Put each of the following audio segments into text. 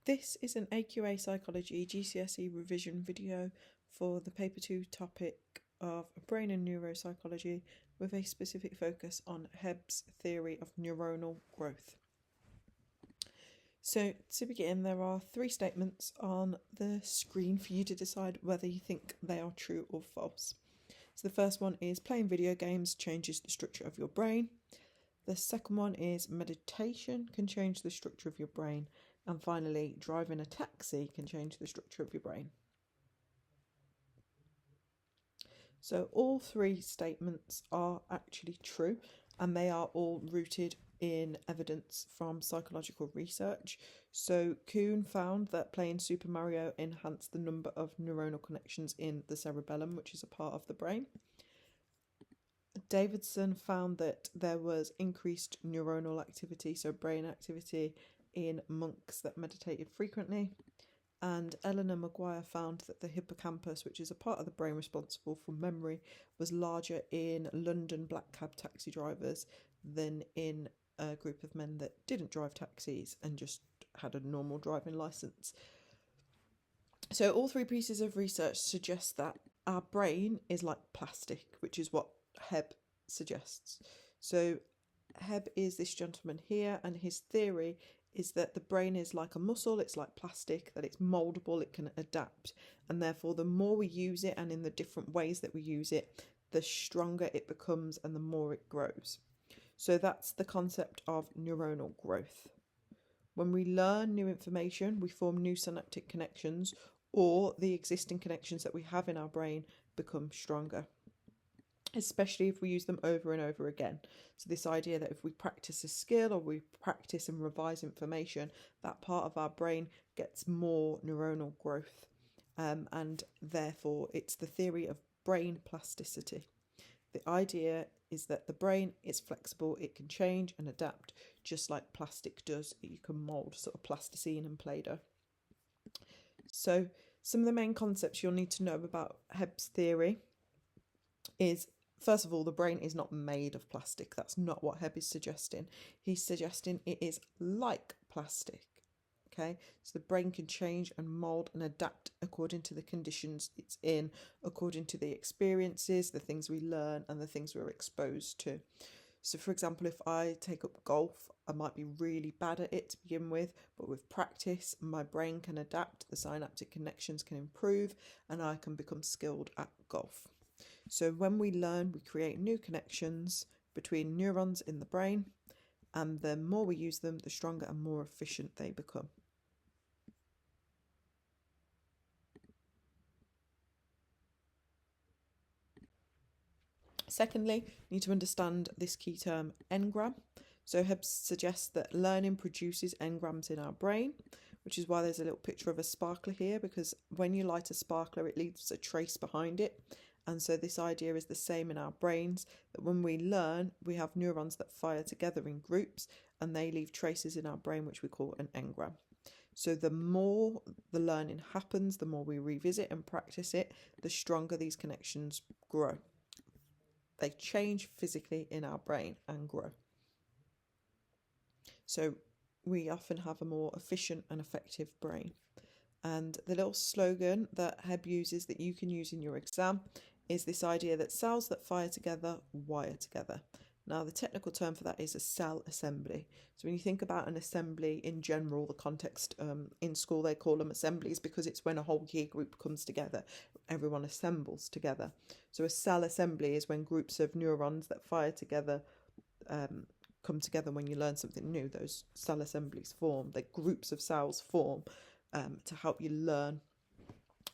This is an AQA Psychology GCSE revision video for the Paper 2 topic of brain and neuropsychology with a specific focus on Hebb's theory of neuronal growth. So to begin, there are 3 statements on the screen for you to decide whether you think they are true or false. So the first one is playing video games changes the structure of your brain. The second one is meditation can change the structure of your brain. And finally, driving a taxi can change the structure of your brain. So all 3 statements are actually true, and they are all rooted in evidence from psychological research. So Kuhn found that playing Super Mario enhanced the number of neuronal connections in the cerebellum, which is a part of the brain. Davidson found that there was increased neuronal activity, so brain activity, in monks that meditated frequently. And Eleanor Maguire found that the hippocampus, which is a part of the brain responsible for memory, was larger in London black cab taxi drivers than in a group of men that didn't drive taxis and just had a normal driving licence. So all 3 pieces of research suggest that our brain is like plastic, which is what Hebb suggests. So Hebb is this gentleman here, and his theory is that the brain is like a muscle, it's like plastic, that it's mouldable, it can adapt, and therefore the more we use it and in the different ways that we use it, the stronger it becomes and the more it grows. So that's the concept of neuronal growth. When we learn new information, we form new synaptic connections, or the existing connections that we have in our brain become stronger, especially if we use them over and over again. So this idea that if we practice a skill or we practice and revise information, that part of our brain gets more neuronal growth, and therefore it's the theory of brain plasticity. The idea is that the brain is flexible, it can change and adapt just like plastic does. You can mould, sort of plasticine and Play-Doh. So some of the main concepts you'll need to know about Hebb's theory is, first of all, the brain is not made of plastic. That's not what Hebb is suggesting. He's suggesting it is like plastic. Okay, so the brain can change and mould and adapt according to the conditions it's in, according to the experiences, the things we learn and the things we're exposed to. So for example, if I take up golf, I might be really bad at it to begin with, but with practice, my brain can adapt, the synaptic connections can improve, and I can become skilled at golf. So when we learn, we create new connections between neurons in the brain, and the more we use them, the stronger and more efficient they become. Secondly, you need to understand this key term, engram. So Hebb suggests that learning produces engrams in our brain, which is why there's a little picture of a sparkler here, because when you light a sparkler, it leaves a trace behind it. And so this idea is the same in our brains, that when we learn, we have neurons that fire together in groups, and they leave traces in our brain, which we call an engram. So the more the learning happens, the more we revisit and practice it, the stronger these connections grow. They change physically in our brain and grow. So we often have a more efficient and effective brain. And the little slogan that Hebb uses that you can use in your exam is this idea that cells that fire together wire together. Now, the technical term for that is a cell assembly. So when you think about an assembly in general, the context in school, they call them assemblies because it's when a whole year group comes together, everyone assembles together. So a cell assembly is when groups of neurons that fire together come together when you learn something new. Those cell assemblies form, the groups of cells form to help you learn.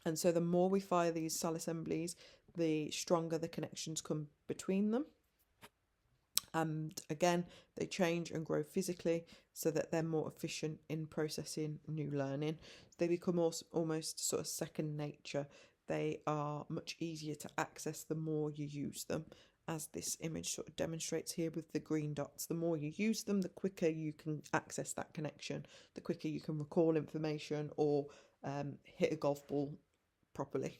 And so the more we fire these cell assemblies, the stronger the connections come between them. And again, they change and grow physically so that they're more efficient in processing new learning. They become almost sort of second nature. They are much easier to access the more you use them, as this image sort of demonstrates here with the green dots. The more you use them, the quicker you can access that connection, the quicker you can recall information or hit a golf ball properly.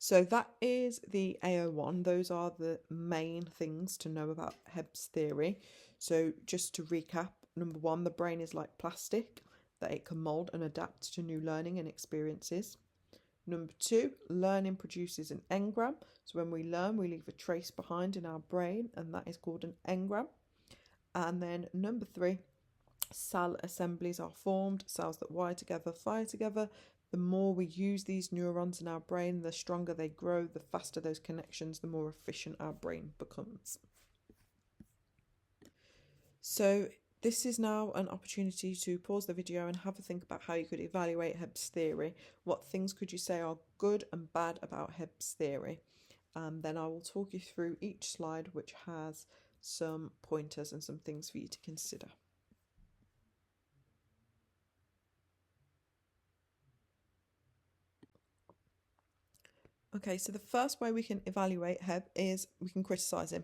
So that is the AO1. Those are the main things to know about Hebb's theory. So just to recap, number 1, the brain is like plastic. that it can mould and adapt to new learning and experiences. Number 2, learning produces an engram. So when we learn, we leave a trace behind in our brain, and that is called an engram. And then number 3, cell assemblies are formed, cells that wire together, fire together. The more we use these neurons in our brain, the stronger they grow, the faster those connections, the more efficient our brain becomes. So this is now an opportunity to pause the video and have a think about how you could evaluate Hebb's theory. What things could you say are good and bad about Hebb's theory? And then I will talk you through each slide, which has some pointers and some things for you to consider. Okay, so the first way we can evaluate Hebb is we can criticise him.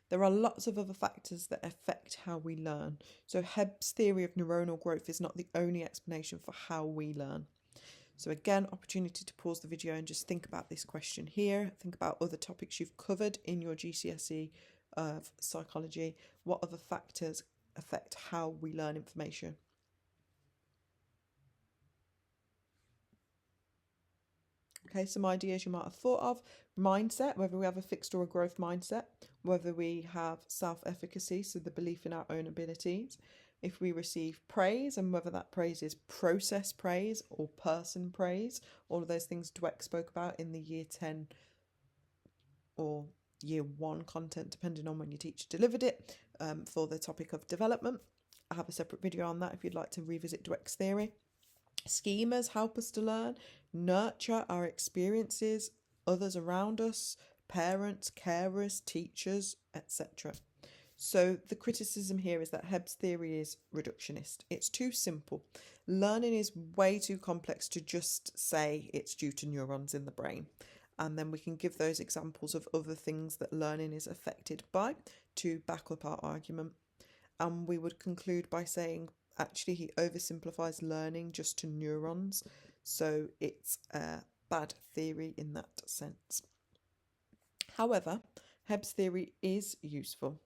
There are lots of other factors that affect how we learn. So Hebb's theory of neuronal growth is not the only explanation for how we learn. So again, opportunity to pause the video and just think about this question here. Think about other topics you've covered in your GCSE of psychology. What other factors affect how we learn information? Okay, some ideas you might have thought of. Mindset, whether we have a fixed or a growth mindset, whether we have self-efficacy, so the belief in our own abilities, if we receive praise and whether that praise is process praise or person praise, all of those things Dweck spoke about in the year 10 or year 1 content, depending on when your teacher delivered it, for the topic of development. I have a separate video on that if you'd like to revisit Dweck's theory. Schemas help us to learn, nurture our experiences, others around us, parents, carers, teachers, etc. So the criticism here is that Hebb's theory is reductionist. It's too simple. Learning is way too complex to just say it's due to neurons in the brain. And then we can give those examples of other things that learning is affected by to back up our argument. And we would conclude by saying, actually, he oversimplifies learning just to neurons. So it's a bad theory in that sense. However, Hebb's theory is useful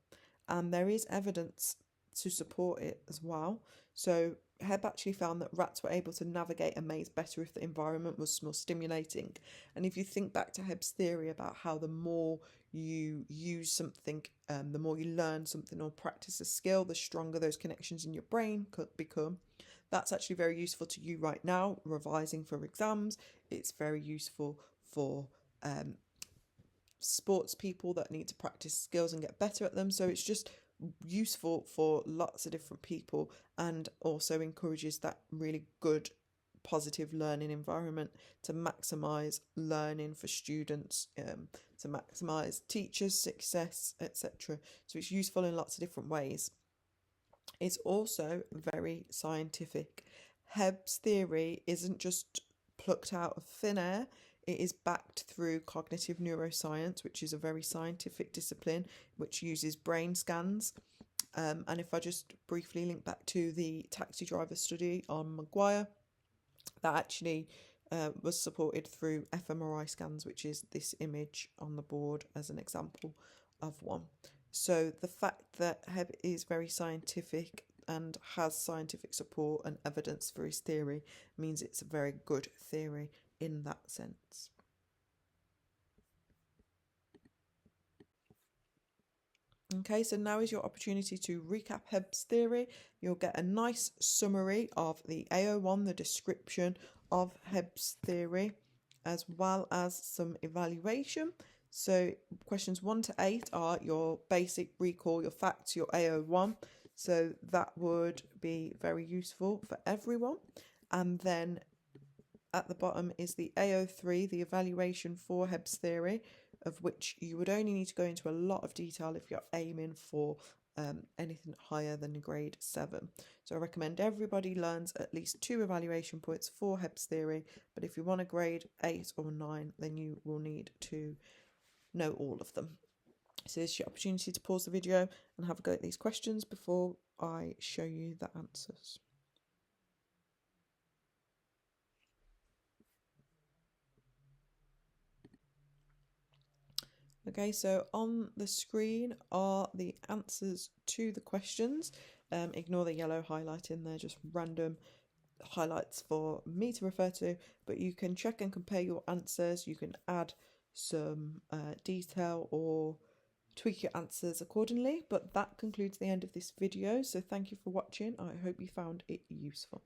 and there is evidence to support it as well. So Hebb actually found that rats were able to navigate a maze better if the environment was more stimulating. And if you think back to Hebb's theory about how the more you use something, the more you learn something or practice a skill, the stronger those connections in your brain could become. That's actually very useful to you right now, revising for exams. It's very useful for sports people that need to practice skills and get better at them. So it's just useful for lots of different people and also encourages that really good positive learning environment to maximize learning for students, to maximize teachers' success, etc. So it's useful in lots of different ways. It's also very scientific. Hebb's theory isn't just plucked out of thin air. It is backed through cognitive neuroscience, which is a very scientific discipline which uses brain scans. And if I just briefly link back to the taxi driver study on Maguire, that actually was supported through fMRI scans, which is this image on the board as an example of one. So the fact that Hebb is very scientific and has scientific support and evidence for his theory means it's a very good theory in that sense. Okay, so now is your opportunity to recap Hebb's theory. You'll get a nice summary of the AO1, the description of Hebb's theory, as well as some evaluation. So questions 1 to 8 are your basic recall, your facts, your AO1. So that would be very useful for everyone. And then at the bottom is the AO3, the evaluation for Hebb's theory, of which you would only need to go into a lot of detail if you're aiming for anything higher than a grade 7. So I recommend everybody learns at least 2 evaluation points for Hebb's theory, but if you want a grade 8 or 9, then you will need to know all of them. So this is your opportunity to pause the video and have a go at these questions before I show you the answers. Okay, so on the screen are the answers to the questions. Ignore the yellow highlighting, they're just random highlights for me to refer to, but you can check and compare your answers. You can add some detail or tweak your answers accordingly. But that concludes the end of this video, so thank you for watching. I hope you found it useful.